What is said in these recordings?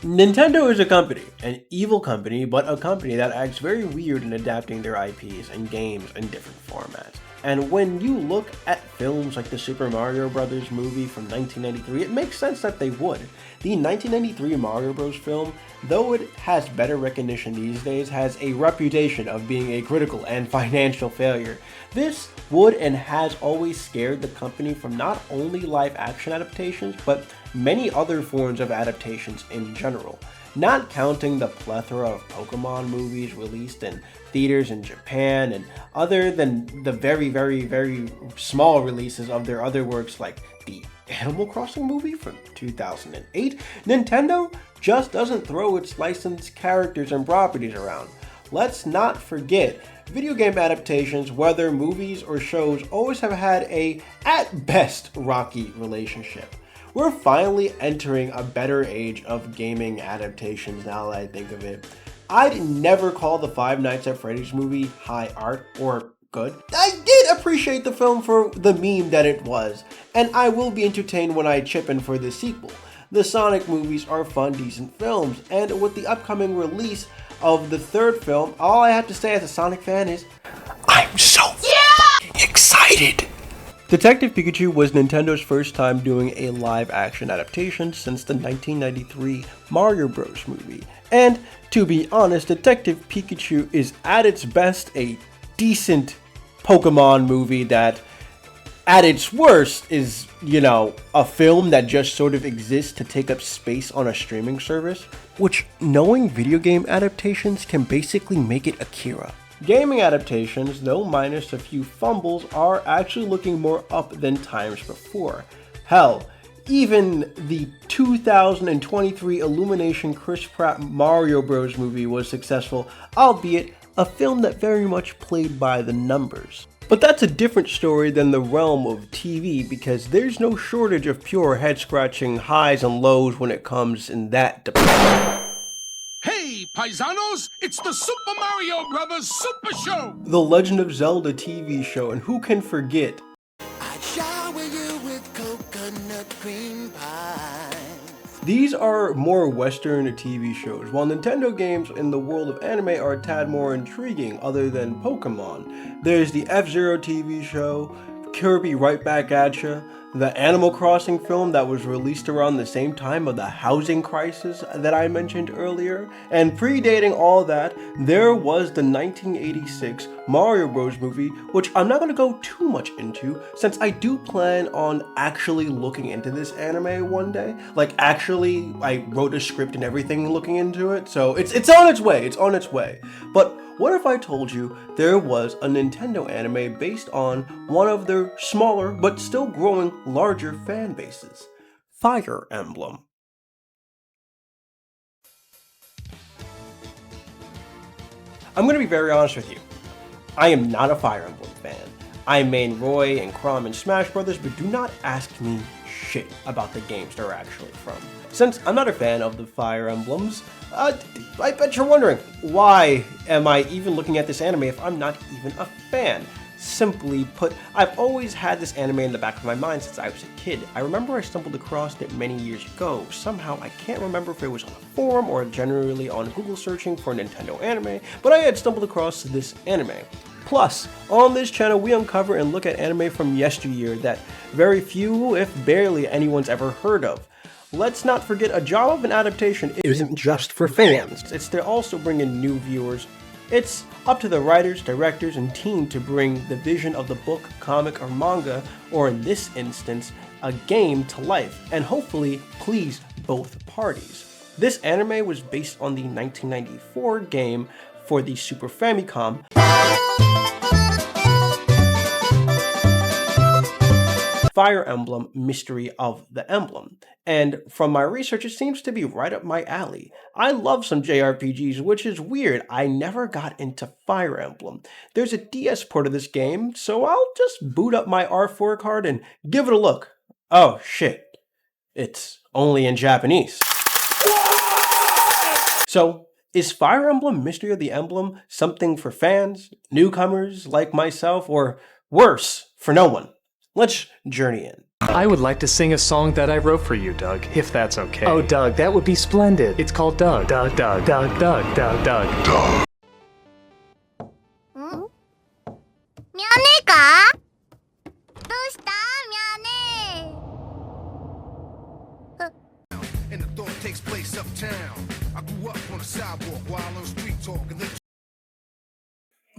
Nintendo is a company, an evil company, but a company that acts very weird in adapting their IPs and games in different formats. And when you look at films like the Super Mario Bros movie from 1993, it makes sense that they would. The 1993 Mario Bros film, though it has better recognition these days, has a reputation of being a critical and financial failure. This would and has always scared the company from not only live action adaptations, but many other forms of adaptations in general, not counting the plethora of Pokemon movies released in theaters in Japan, and other than the very small releases of their other works like the Animal Crossing movie from 2008, Nintendo just doesn't throw its licensed characters and properties around. Let's not forget, video game adaptations, whether movies or shows, always have had a, at best, rocky relationship. We're finally entering a better age of gaming adaptations now that I think of it. I'd never call the Five Nights at Freddy's movie high art or good. I did appreciate the film for the meme that it was, and I will be entertained when I chip in for the sequel. The Sonic movies are fun, decent films, and with the upcoming release of the third film, all I have to say as a Sonic fan is, I'm so excited! Detective Pikachu was Nintendo's first time doing a live-action adaptation since the 1993 Mario Bros movie. And, to be honest, Detective Pikachu is at its best a decent Pokemon movie that, at its worst, is, a film that just sort of exists to take up space on a streaming service, which, knowing video game adaptations, can basically make it Akira. Gaming adaptations, though minus a few fumbles, are actually looking more up than times before. Hell, even the 2023 Illumination Chris Pratt Mario Bros movie was successful, albeit a film that very much played by the numbers. But that's a different story than the realm of TV, because there's no shortage of pure head-scratching highs and lows when it comes in that department. Hey, paisanos, it's the Super Mario Bros. Super Show! The Legend of Zelda TV show, and who can forget? I'd shower you with coconut cream pie. These are more Western TV shows, while Nintendo games in the world of anime are a tad more intriguing other than Pokemon. There's the F-Zero TV show, Kirby Right Back At Ya, the Animal Crossing film that was released around the same time of the housing crisis that I mentioned earlier, and predating all that, there was the 1986 Mario Bros movie, which I'm not going to go too much into, since I do plan on actually looking into this anime one day. Like, actually, I wrote a script and everything looking into it, so it's on its way, But what if I told you there was a Nintendo anime based on one of their smaller but still growing larger fan bases? Fire Emblem. I'm going to be very honest with you. I am not a Fire Emblem fan. I main Roy and Chrom in Smash Bros, but do not ask me shit about the games they're actually from. Since I'm not a fan of the Fire Emblems, I bet you're wondering, why am I even looking at this anime if I'm not even a fan? Simply put, I've always had this anime in the back of my mind since I was a kid. I remember I stumbled across it many years ago. Somehow, I can't remember if it was on a forum or generally on Google searching for Nintendo anime, but I had stumbled across this anime. Plus, on this channel, we uncover and look at anime from yesteryear that very few, if barely anyone's ever heard of. Let's not forget, a job of an adaptation isn't just for fans. It's to also bring in new viewers. It's up to the writers, directors, and team to bring the vision of the book, comic, or manga, or in this instance, a game to life, and hopefully please both parties. This anime was based on the 1994 game for the Super Famicom, Fire Emblem Mystery of the Emblem. And from my research, it seems to be right up my alley. I love some JRPGs, which is weird. I never got into Fire Emblem. There's a DS port of this game, so I'll just boot up my R4 card and give it a look. Oh shit, it's only in Japanese. So, is Fire Emblem Mystery of the Emblem something for fans, newcomers like myself, or worse, for no one? Let's journey in. I would like to sing a song that I wrote for you, Doug, if that's okay. Oh, Doug, that would be splendid. It's called Doug. Doug, Doug, Doug, Doug, Doug, Doug. 미안해가? どうした? 미안해. And the thought takes place uptown. I grew up on a sidewalk while on street talk and then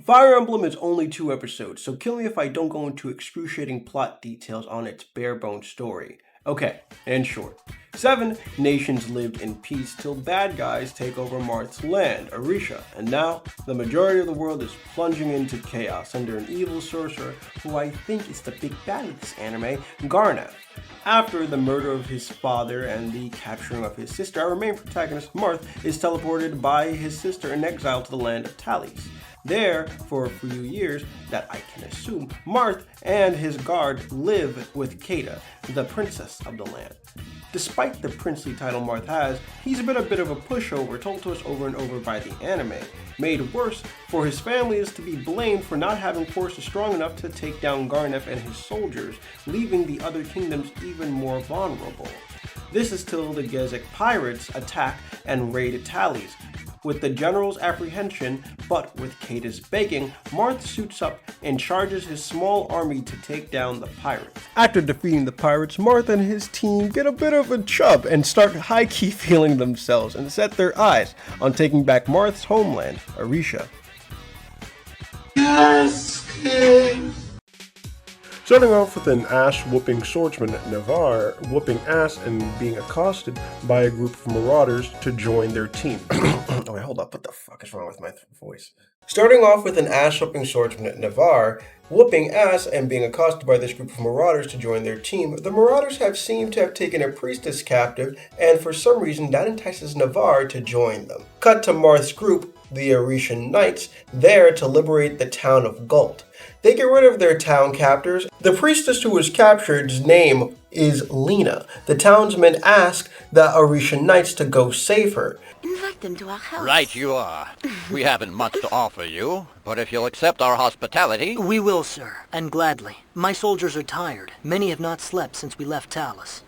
Fire Emblem is only 2 episodes, so kill me if I don't go into excruciating plot details on its bare-bones story. Okay, in short, 7 nations lived in peace till bad guys take over Marth's land, Arisha, and now the majority of the world is plunging into chaos under an evil sorcerer who I think is the big bad of this anime, Garnet. After the murder of his father and the capturing of his sister, our main protagonist, Marth, is teleported by his sister in exile to the land of Talis. There, for a few years, that I can assume, Marth and his guard live with Kata, the princess of the land. Despite the princely title Marth has, he's been a bit of a pushover told to us over and over by the anime. Made worse, for his family is to be blamed for not having forces strong enough to take down Garnet and his soldiers, leaving the other kingdoms even more vulnerable. This is till the Gezek pirates attack and raid Talis. With the general's apprehension, but with Kata's begging, Marth suits up and charges his small army to take down the pirates. After defeating the pirates, Marth and his team get a bit of a chub and start high-key feeling themselves and set their eyes on taking back Marth's homeland, Arisha. Yes, King. Starting off with an ass-whooping swordsman, Navarre whooping ass and being accosted by a group of marauders to join their team. Oh wait, hold up, what the fuck is wrong with my voice? Starting off with an ass-whooping swordsman, Navarre whooping ass and being accosted by this group of marauders to join their team, the marauders have seemed to have taken a priestess captive, and for some reason that entices Navarre to join them. Cut to Marth's group, the Arishan Knights, there to liberate the town of Gult. They get rid of their town captors. The priestess who was captured's name is Lena. The townsmen ask the Arishan Knights to go save her. Invite them to our house. Right you are. We haven't much to offer you, but if you'll accept our hospitality... We will, sir, and gladly. My soldiers are tired. Many have not slept since we left Talis.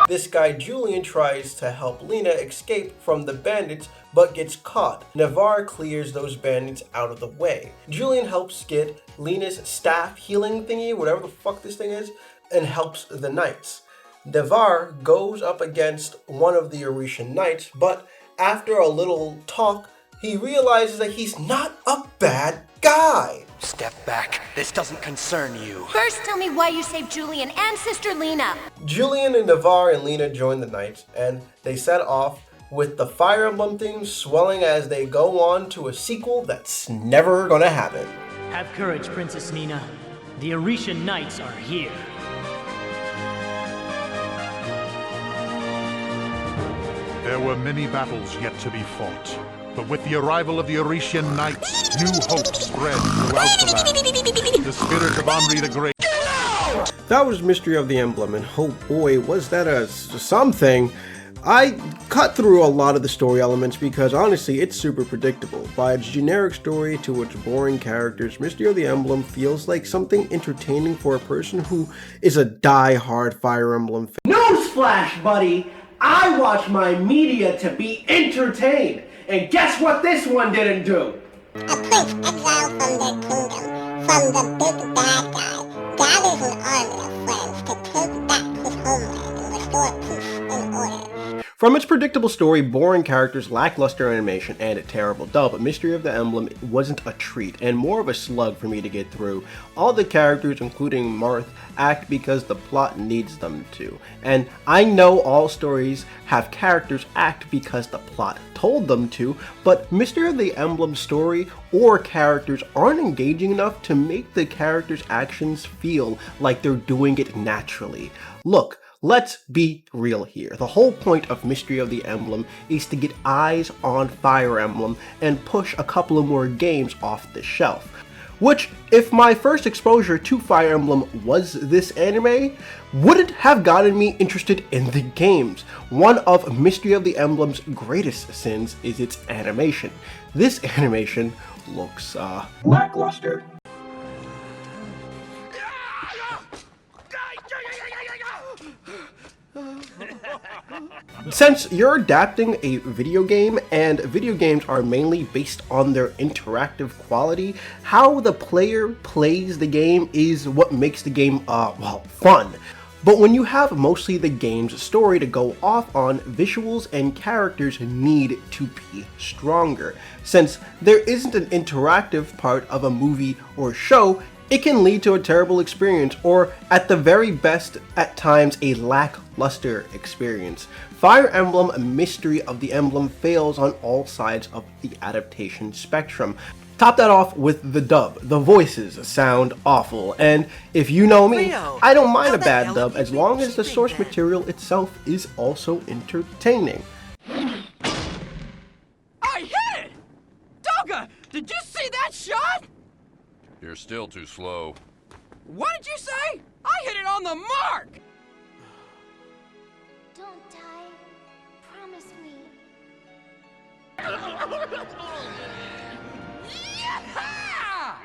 This guy Julian tries to help Lena escape from the bandits, but gets caught. Navarre clears those bandits out of the way. Julian helps get Lena's staff healing thingy, whatever the fuck this thing is, and helps the knights. Navarre goes up against one of the Arishan knights, but after a little talk, he realizes that he's not a bad guy. Step back. This doesn't concern you. First tell me why you saved Julian and Sister Lena. Julian and Navarre and Lena join the knights, and they set off with the Fire Emblem theme swelling as they go on to a sequel that's never gonna happen. Have courage, Princess Nina. The Arishan Knights are here. There were many battles yet to be fought, but with the arrival of the Arishan Knights, new hope spread throughout the land. The spirit of Henri the Great. That was Mystery of the Emblem, and oh boy, was that a something. I cut through a lot of the story elements because honestly, it's super predictable. By its generic story to its boring characters, Mystery of the Emblem feels like something entertaining for a person who is a die-hard Fire Emblem fan. Newsflash, buddy! I watch my media to be entertained! And guess what this one didn't do? A prince exiled from their kingdom, from the big bad guy, gathers an army of friends to take back his homeland and restore peace and order. From its predictable story, boring characters, lackluster animation, and a terrible dub, Mystery of the Emblem wasn't a treat, and more of a slug for me to get through. All the characters, including Marth, act because the plot needs them to. And I know all stories have characters act because the plot told them to, but Mystery of the Emblem story or characters aren't engaging enough to make the characters' actions feel like they're doing it naturally. Look, let's be real here. The whole point of Mystery of the Emblem is to get eyes on Fire Emblem and push a couple of more games off the shelf. Which, if my first exposure to Fire Emblem was this anime, wouldn't have gotten me interested in the games. One of Mystery of the Emblem's greatest sins is its animation. This animation looks, lackluster. Since you're adapting a video game, and video games are mainly based on their interactive quality, how the player plays the game is what makes the game, well, fun. But when you have mostly the game's story to go off on, visuals and characters need to be stronger. Since there isn't an interactive part of a movie or show, it can lead to a terrible experience, or at the very best, at times, a lackluster experience. Fire Emblem Mystery of the Emblem fails on all sides of the adaptation spectrum. Top that off with the dub. The voices sound awful, and if you know me, I don't mind a bad dub as long as the source material itself is also entertaining. I hit it! Doga, did you see that shot? You're still too slow. What did you say? I hit it on the mark! Don't die. Promise me. Yeah!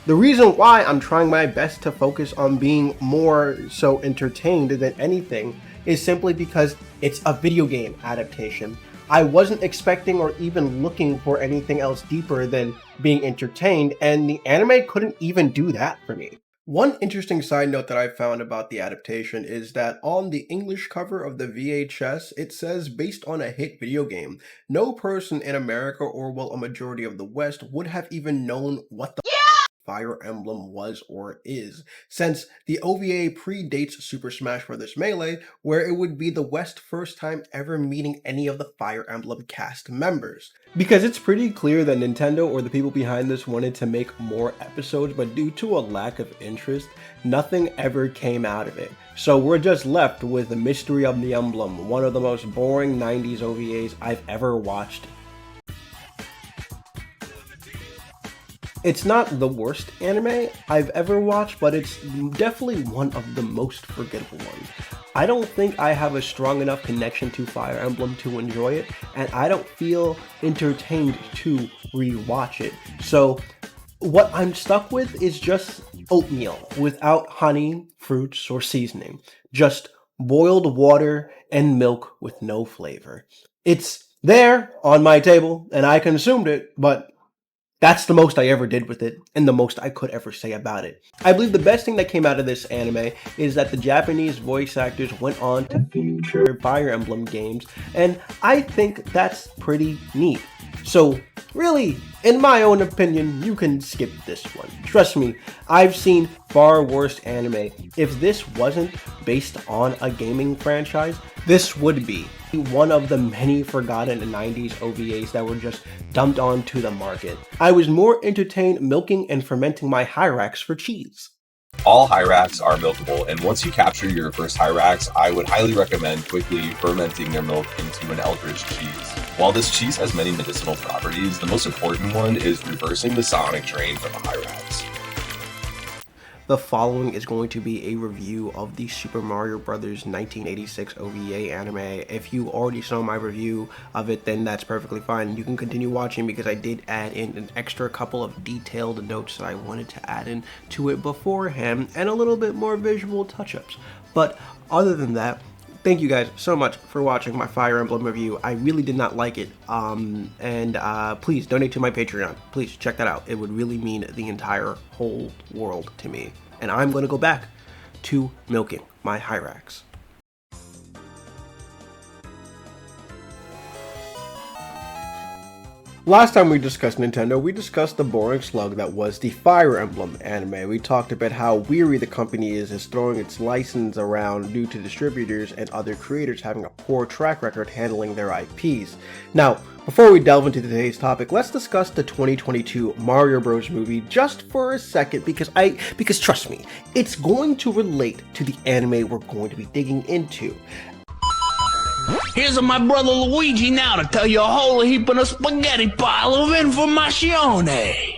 The reason why I'm trying my best to focus on being more so entertained than anything is simply because it's a video game adaptation. I wasn't expecting or even looking for anything else deeper than being entertained, and the anime couldn't even do that for me. One interesting side note that I found about the adaptation is that on the English cover of the VHS, it says based on a hit video game. No person in America, or well, a majority of the West, would have even known what the Fire Emblem was or is, since the OVA predates Super Smash Bros. Melee, where it would be the West's first time ever meeting any of the Fire Emblem cast members. Because it's pretty clear that Nintendo or the people behind this wanted to make more episodes, but due to a lack of interest, nothing ever came out of it. So we're just left with the Mystery of the Emblem, one of the most boring 90s OVAs I've ever watched. It's not the worst anime I've ever watched, but it's definitely one of the most forgettable ones. I don't think I have a strong enough connection to Fire Emblem to enjoy it, and I don't feel entertained to rewatch it. So what I'm stuck with is just oatmeal without honey, fruits, or seasoning. Just boiled water and milk with no flavor. It's there on my table, and I consumed it, but that's the most I ever did with it, and the most I could ever say about it. I believe the best thing that came out of this anime is that the Japanese voice actors went on to feature Fire Emblem games, and I think that's pretty neat. So, really, in my own opinion, you can skip this one. Trust me, I've seen far worse anime. If this wasn't based on a gaming franchise, this would be one of the many forgotten 90s OVAs that were just dumped onto the market. I was more entertained milking and fermenting my Hyrax for cheese. All Hyrax are milkable, and once you capture your first Hyrax, I would highly recommend quickly fermenting their milk into an Eldritch cheese. While this cheese has many medicinal properties, the most important one is reversing the sonic drain from the Hyrax. The following is going to be a review of the Super Mario Bros. 1986 OVA anime. If you already saw my review of it, then that's perfectly fine. You can continue watching because I did add in an extra couple of detailed notes that I wanted to add in to it beforehand, and a little bit more visual touch-ups. But other than that, thank you guys so much for watching my Fire Emblem review. I really did not like it, and please donate to my Patreon. Please check that out. It would really mean the entire whole world to me. And I'm going to go back to milking my Hyrax. Last time we discussed Nintendo, we discussed the boring slug that was the Fire Emblem anime. We talked about how weary the company is throwing its license around due to distributors and other creators having a poor track record handling their IPs. Now, before we delve into today's topic, let's discuss the 2022 Mario Bros movie just for a second because trust me, it's going to relate to the anime we're going to be digging into. Here's my brother Luigi now to tell you a whole heap of a spaghetti pile of informazione.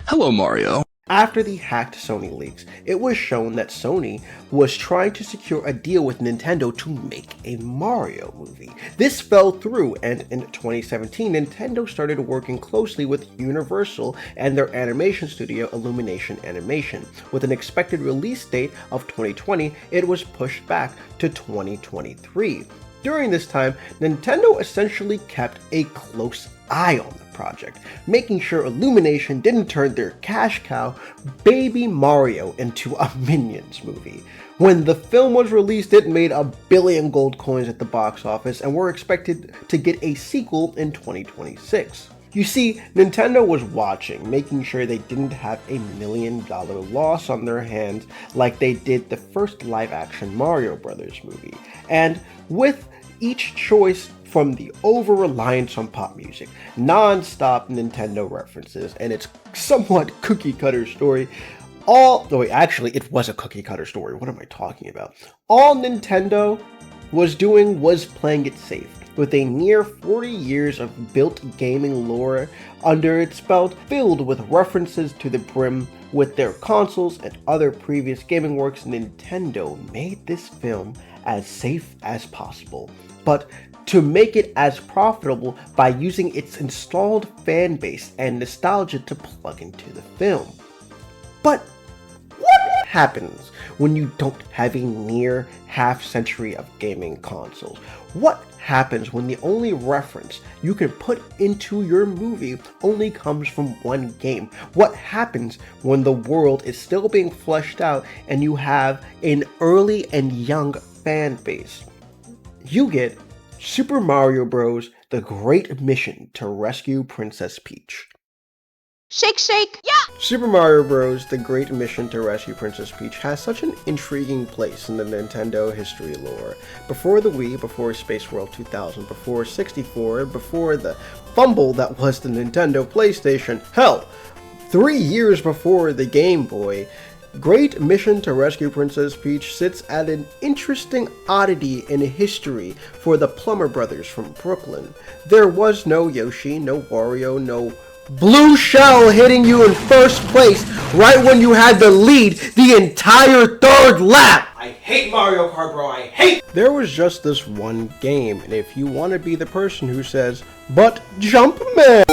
Hello, Mario. After the hacked Sony leaks, it was shown that Sony was trying to secure a deal with Nintendo to make a Mario movie. This fell through, and in 2017, Nintendo started working closely with Universal and their animation studio Illumination Animation. With an expected release date of 2020, it was pushed back to 2023. During this time, Nintendo essentially kept a close eye on the project, making sure Illumination didn't turn their cash cow, Baby Mario, into a Minions movie. When the film was released, it made 1 billion gold coins at the box office and were expected to get a sequel in 2026. You see, Nintendo was watching, making sure they didn't have a $1 million loss on their hands like they did the first live-action Mario Bros movie. And with each choice from the over-reliance on pop music, non-stop Nintendo references, and its somewhat cookie-cutter story, actually, it was a cookie-cutter story, what am I talking about? All Nintendo was doing was playing it safe. With a near 40 years of built gaming lore under its belt, filled with references to the brim with their consoles and other previous gaming works, Nintendo made this film as safe as possible, but to make it as profitable by using its installed fan base and nostalgia to plug into the film. But what happens when you don't have a near half-century of gaming consoles? What happens when the only reference you can put into your movie only comes from one game? What happens when the world is still being fleshed out and you have an early and young fan base? You get Super Mario Bros. The Great Mission to Rescue Princess Peach. Shake, shake, yeah! Super Mario Bros. The Great Mission to Rescue Princess Peach has such an intriguing place in the Nintendo history lore. Before the Wii, before Space World 2000, before 64, before the fumble that was the Nintendo PlayStation, hell, 3 years before the Game Boy, Great Mission to Rescue Princess Peach sits at an interesting oddity in history for the Plumber Brothers from Brooklyn. There was no Yoshi, no Wario, no blue shell hitting you in first place right when you had the lead the entire third lap. I hate Mario Kart, bro, I hate. There was just this one game, and if you want to be the person who says, but Jumpman,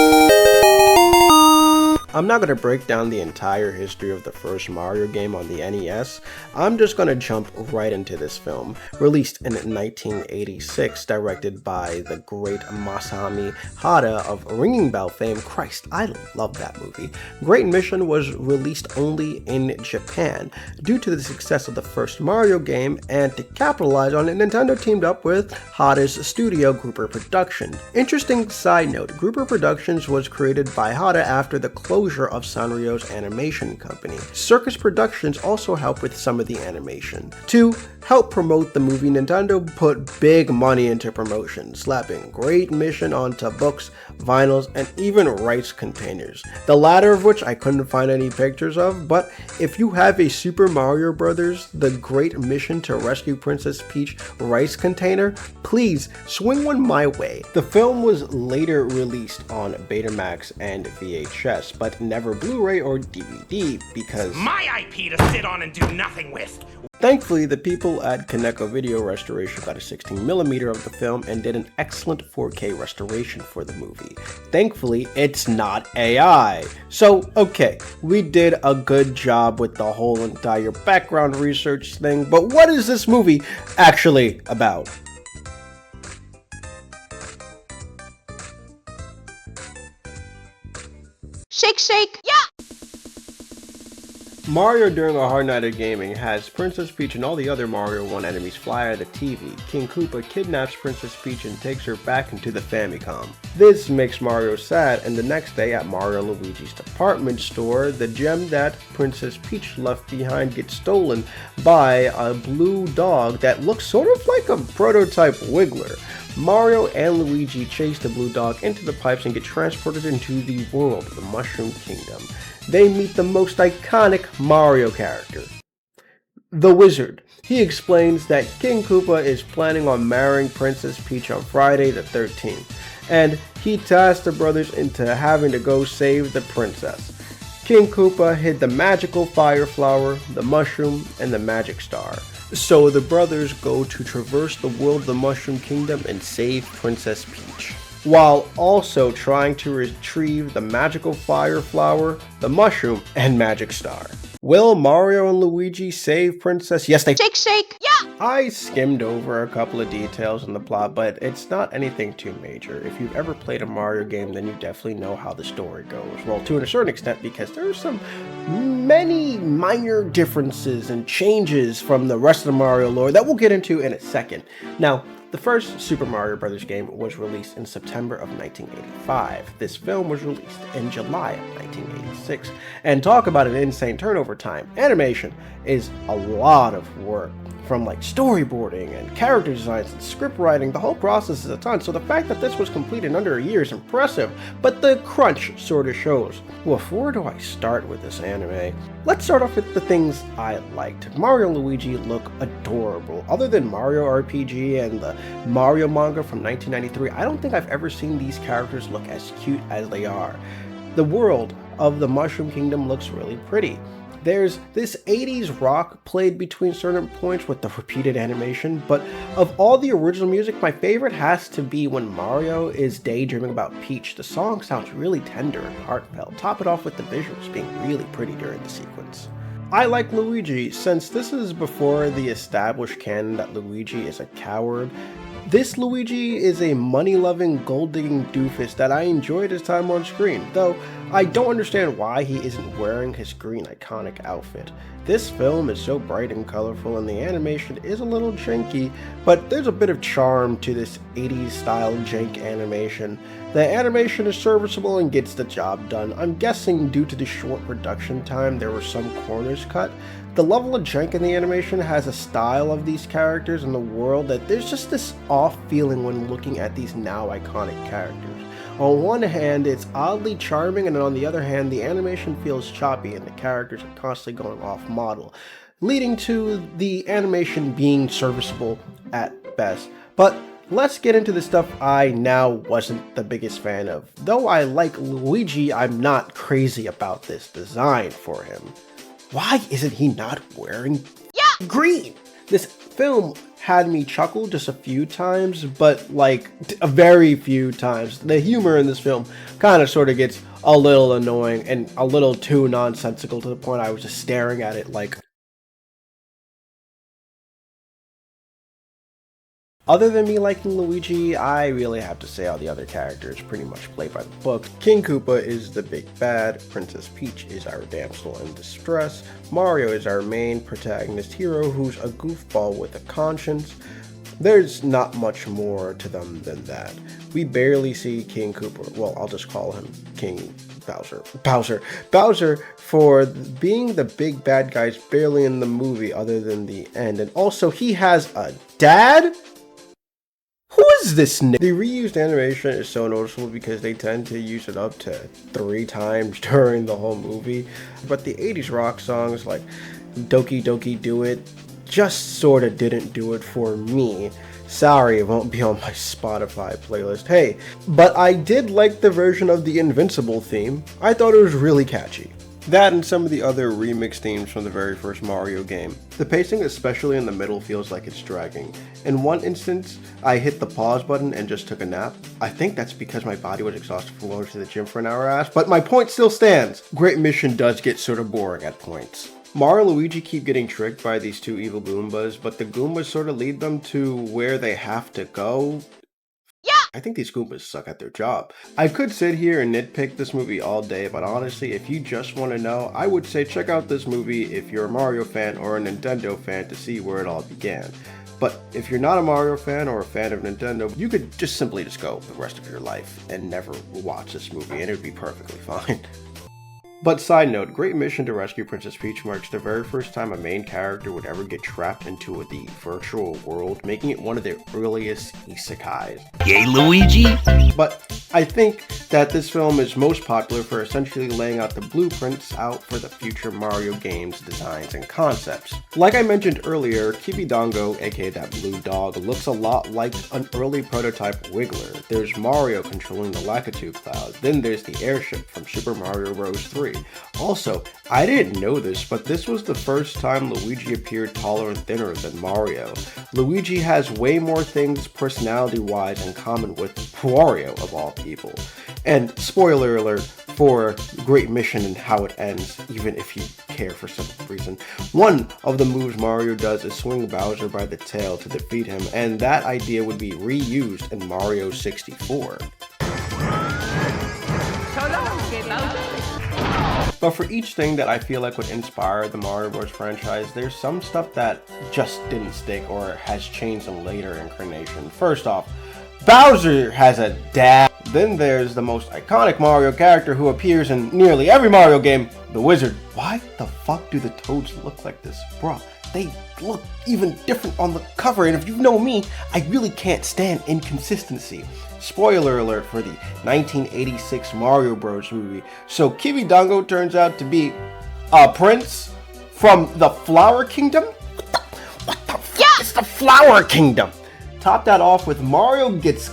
I'm not going to break down the entire history of the first Mario game on the NES. I'm just going to jump right into this film. Released in 1986, directed by the great Masami Hata of Ringing Bell fame. Christ, I love that movie. Great Mission was released only in Japan. Due to the success of the first Mario game, and to capitalize on it, Nintendo teamed up with Hata's studio, Grouper Productions. Interesting side note, Grouper Productions was created by Hata after the closure of Sanrio's animation company. Circus Productions also helped with some of the animation. To help promote the movie, Nintendo put big money into promotion, slapping Great Mission onto books, vinyls, and even rice containers. The latter of which I couldn't find any pictures of, but if you have a Super Mario Bros. The Great Mission to Rescue Princess Peach rice container, please swing one my way. The film was later released on Betamax and VHS, but never Blu-ray or DVD because my IP to sit on and do nothing with. Thankfully, the people at Kaneko Video Restoration got a 16mm of the film and did an excellent 4K restoration for the movie. Thankfully, it's not AI. So, okay, we did a good job with the whole entire background research thing, but what is this movie actually about? Shake, shake, yeah! Mario during a hard night of gaming has Princess Peach and all the other Mario 1 enemies fly out of the TV. King Koopa kidnaps Princess Peach and takes her back into the Famicom. This makes Mario sad, and the next day at Mario and Luigi's department store, the gem that Princess Peach left behind gets stolen by a blue dog that looks sort of like a prototype Wiggler. Mario and Luigi chase the blue dog into the pipes and get transported into the world of the Mushroom Kingdom. They meet the most iconic Mario character, the Wizard. He explains that King Koopa is planning on marrying Princess Peach on Friday the 13th, and he tasks the brothers into having to go save the princess. King Koopa hid the magical fire flower, the mushroom, and the magic star. So the brothers go to traverse the world of the Mushroom Kingdom and save Princess Peach, while also trying to retrieve the magical fire flower, the mushroom, and magic star. Will Mario and Luigi save Princess? Yes, they— Shake, shake, yeah! I skimmed over a couple of details in the plot, but it's not anything too major. If you've ever played a Mario game, then you definitely know how the story goes. Well, to a certain extent, because there's many minor differences and changes from the rest of the Mario lore that we'll get into in a second. Now, the first Super Mario Bros. Game was released in September of 1985. This film was released in July of 1986. And talk about an insane turnover time. Animation is a lot of work. From like storyboarding and character designs and script writing, the whole process is a ton, so the fact that this was completed in under a year is impressive, but the crunch sort of shows. Well, where do I start with this anime? Let's start off with the things I liked. Mario and Luigi look adorable. Other than Mario RPG and the Mario manga from 1993, I don't think I've ever seen these characters look as cute as they are. The world of the Mushroom Kingdom looks really pretty. There's this 80s rock played between certain points with the repeated animation, but of all the original music, my favorite has to be when Mario is daydreaming about Peach. The song sounds really tender and heartfelt. Top it off with the visuals being really pretty during the sequence. I like Luigi, since this is before the established canon that Luigi is a coward. This Luigi is a money-loving, gold-digging doofus that I enjoyed his time on screen, though I don't understand why he isn't wearing his green iconic outfit. This film is so bright and colorful and the animation is a little janky, but there's a bit of charm to this 80s style jank animation. The animation is serviceable and gets the job done. I'm guessing due to the short production time there were some corners cut. The level of jank in the animation has a style of these characters in the world that there's just this off feeling when looking at these now iconic characters. On one hand, it's oddly charming, and on the other hand, the animation feels choppy and the characters are constantly going off model, leading to the animation being serviceable at best. But let's get into the stuff I now wasn't the biggest fan of. Though I like Luigi, I'm not crazy about this design for him. Why isn't he not wearing green? This film had me chuckle just a few times, but like a very few times. The humor in this film kind of sort of gets a little annoying and a little too nonsensical to the point I was just staring at it like. Other than me liking Luigi, I really have to say all the other characters pretty much play by the book. King Koopa is the big bad, Princess Peach is our damsel in distress, Mario is our main protagonist hero who's a goofball with a conscience. There's not much more to them than that. We barely see King Koopa, well, I'll just call him King Bowser for being the big bad guys barely in the movie other than the end. And also he has a dad? Who is this nigga? The reused animation is so noticeable because they tend to use it up to 3 times during the whole movie. But the 80s rock songs like Doki Doki Do It just sorta didn't do it for me. Sorry, it won't be on my Spotify playlist. Hey, but I did like the version of the Invincible theme. I thought it was really catchy. That and some of the other remix themes from the very first Mario game. The pacing, especially in the middle, feels like it's dragging. In one instance, I hit the pause button and just took a nap. I think that's because my body was exhausted from going to the gym for an hour, but my point still stands. Great Mission does get sort of boring at points. Mario and Luigi keep getting tricked by these 2 evil Goombas, but the Goombas sort of lead them to where they have to go. I think these Goombas suck at their job. I could sit here and nitpick this movie all day, but honestly, if you just want to know, I would say check out this movie if you're a Mario fan or a Nintendo fan to see where it all began. But if you're not a Mario fan or a fan of Nintendo, you could just simply just go the rest of your life and never watch this movie and it would be perfectly fine. But side note, Great Mission to Rescue Princess Peach marks the very first time a main character would ever get trapped into the virtual world, making it one of the earliest isekais. Yay, Luigi! But I think that this film is most popular for essentially laying out the blueprints out for the future Mario games, designs, and concepts. Like I mentioned earlier, Kibidongo, aka that blue dog, looks a lot like an early prototype Wiggler. There's Mario controlling the Lakitu Cloud, then there's the airship from Super Mario Bros. 3. 3. Also, I didn't know this, but this was the first time Luigi appeared taller and thinner than Mario. Luigi has way more things personality-wise in common with Wario, of all people. And spoiler alert for Great Mission and how it ends, even if you care for some reason. One of the moves Mario does is swing Bowser by the tail to defeat him, and that idea would be reused in Mario 64. But for each thing that I feel like would inspire the Mario Bros franchise, there's some stuff that just didn't stick or has changed in later incarnations. First off, Bowser has a dad. Then there's the most iconic Mario character who appears in nearly every Mario game, the Wizard. Why the fuck do the Toads look like this? Bruh, they look even different on the cover, and if you know me, I really can't stand inconsistency. Spoiler alert for the 1986 Mario Bros movie. So Kibidango turns out to be a prince from the Flower Kingdom? What the fuck is the Flower Kingdom? Top that off with Mario gets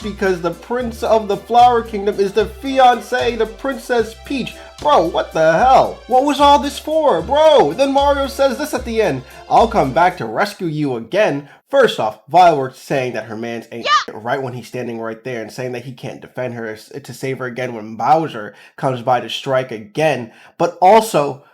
because the prince of the Flower Kingdom is the fiancé to Princess Peach. Bro, what the hell? What was all this for, bro? Then Mario says this at the end: I'll come back to rescue you again. First off, Violet's saying that her man's ain't right when he's standing right there and saying that he can't defend her to save her again when Bowser comes by to strike again. But also,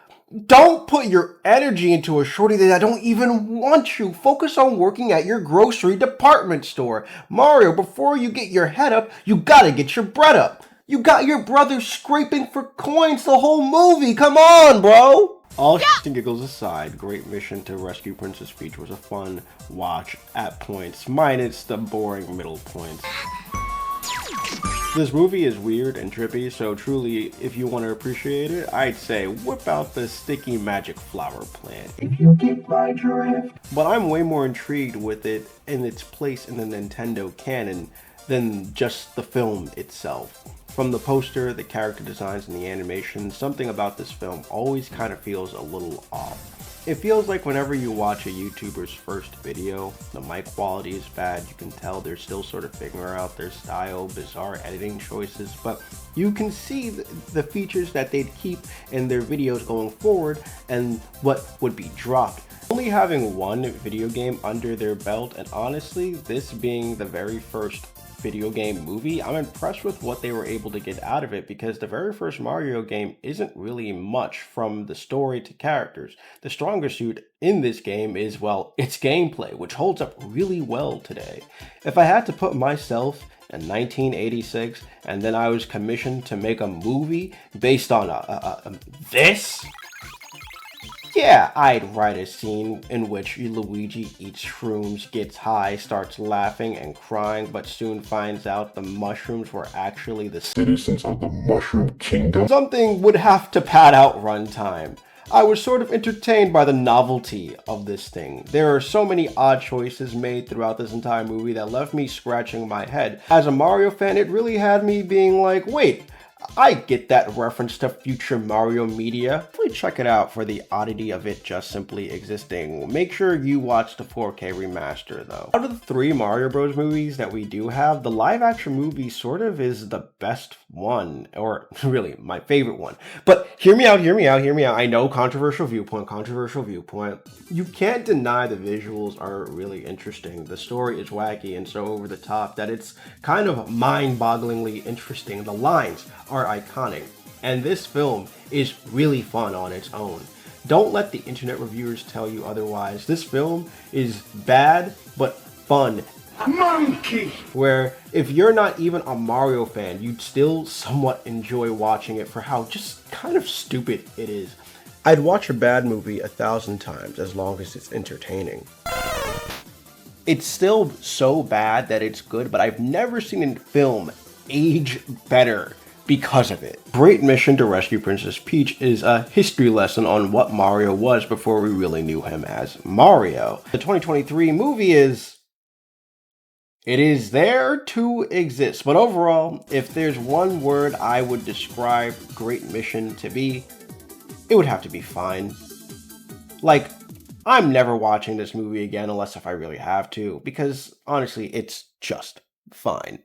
don't put your energy into a shorty that I don't even want you. Focus on working at your grocery department store. Mario, before you get your head up, you gotta get your bread up. You got your brother scraping for coins the whole movie. Come on, bro. All shits and giggles aside, Great Mission to Rescue Princess Peach was a fun watch at points, minus the boring middle points. This movie is weird and trippy, so truly, if you want to appreciate it, I'd say whip out the sticky magic flower plant, if you get my drift. But I'm way more intrigued with it in its place in the Nintendo canon than just the film itself. From the poster, the character designs, and the animation, something about this film always kind of feels a little off. It feels like whenever you watch a YouTuber's first video, the mic quality is bad, you can tell they're still sort of figuring out their style, bizarre editing choices, but you can see the features that they'd keep in their videos going forward and what would be dropped. Only having one video game under their belt, and honestly, this being the very first video game movie, I'm impressed with what they were able to get out of it, because the very first Mario game isn't really much from the story to characters. The strongest suit in this game is, well, its gameplay, which holds up really well today. If I had to put myself in 1986 and then I was commissioned to make a movie based on this? Yeah, I'd write a scene in which Luigi eats shrooms, gets high, starts laughing and crying, but soon finds out the mushrooms were actually the citizens of the Mushroom Kingdom. Something would have to pad out runtime. I was sort of entertained by the novelty of this thing. There are so many odd choices made throughout this entire movie that left me scratching my head. As a Mario fan, it really had me being like, wait, I get that reference to future Mario media. Please check it out for the oddity of it just simply existing. Make sure you watch the 4K remaster though. Out of the 3 Mario Bros movies that we do have, the live action movie sort of is the best one, or really my favorite one. But hear me out. I know, controversial viewpoint. You can't deny the visuals are really interesting. The story is wacky and so over the top that it's kind of mind-bogglingly interesting. The lines are iconic, and this film is really fun on its own. Don't let the internet reviewers tell you otherwise. This film is bad but fun. Monkey! Where if you're not even a Mario fan, you'd still somewhat enjoy watching it for how just kind of stupid it is. I'd watch a bad movie 1,000 times as long as it's entertaining. It's still so bad that it's good, but I've never seen a film age better because of it. Great Mission to Rescue Princess Peach is a history lesson on what Mario was before we really knew him as Mario. The 2023 movie is there to exist, but overall, if there's one word I would describe Great Mission to be, it would have to be fine. Like, I'm never watching this movie again unless if I really have to, because honestly, it's just fine.